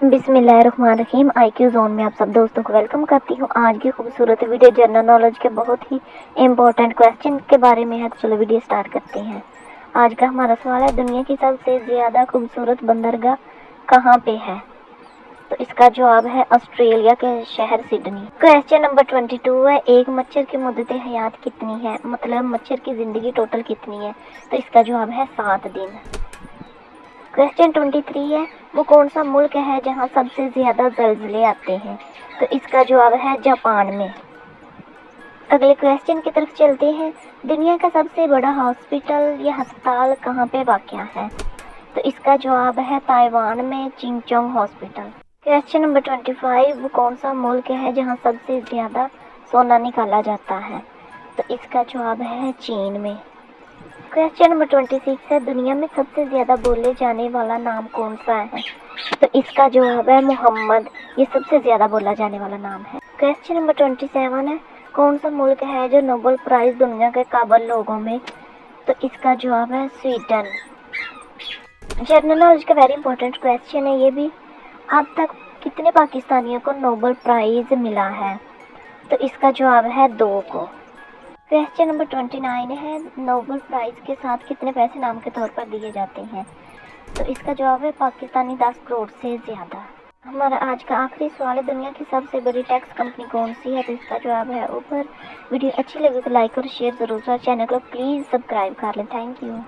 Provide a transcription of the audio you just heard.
बिस्मिल्लाहिर्रहमानिर्रहीम। IQ zone में आप सब दोस्तों को वेलकम करती हूँ। आज की खूबसूरत वीडियो जनरल नॉलेज के बहुत ही इम्पोर्टेंट क्वेश्चन के बारे में है। तो चलो वीडियो स्टार्ट करते हैं। आज का हमारा सवाल है, दुनिया की सबसे ज़्यादा खूबसूरत बंदरगाह कहाँ पे है? तो इसका जवाब है ऑस्ट्रेलिया के शहर सिडनी। क्वेश्चन नंबर 22 है, एक मच्छर की मुद्दत हयात कितनी है? मतलब मच्छर की ज़िंदगी टोटल कितनी है? तो इसका जवाब है 7 दिन। क्वेश्चन 23 है, वो कौन सा मुल्क है जहाँ सबसे ज़्यादा ज़लज़ले आते हैं? तो इसका जवाब है जापान में। अगले क्वेश्चन की तरफ चलते हैं। दुनिया का सबसे बड़ा हॉस्पिटल या अस्पताल कहाँ पे वाक़या है? तो इसका जवाब है ताइवान में चिंगचोंग हॉस्पिटल। क्वेश्चन नंबर 25, वो कौन सा मुल्क है जहाँ सबसे ज़्यादा सोना निकाला जाता है? तो इसका जवाब है चीन में। क्वेश्चन नंबर 26 है, दुनिया में सबसे ज़्यादा बोले जाने वाला नाम कौन सा है? तो इसका जवाब है मोहम्मद। ये सबसे ज़्यादा बोला जाने वाला नाम है। क्वेश्चन नंबर 27 है, कौन सा मुल्क है जो नोबेल प्राइज़ दुनिया के काबिल लोगों में? तो इसका जवाब है स्वीडन। जनरल नॉलेज का वेरी इंपॉर्टेंट क्वेश्चन है ये भी। अब तक कितने पाकिस्तानियों को नोबेल प्राइज़ मिला है? तो इसका जवाब है 2 को। क्वेश्चन नंबर 29 है, नोबेल प्राइज़ के साथ कितने पैसे नाम के तौर पर दिए जाते हैं? तो इसका जवाब है पाकिस्तानी 10 करोड़ से ज़्यादा। हमारा आज का आखिरी सवाल है, दुनिया की सबसे बड़ी टैक्स कंपनी कौन सी है? तो इसका जवाब है ऊपर। वीडियो अच्छी लगे तो लाइक और शेयर ज़रूर करें। चैनल को प्लीज़ सब्सक्राइब कर लें। Thank you.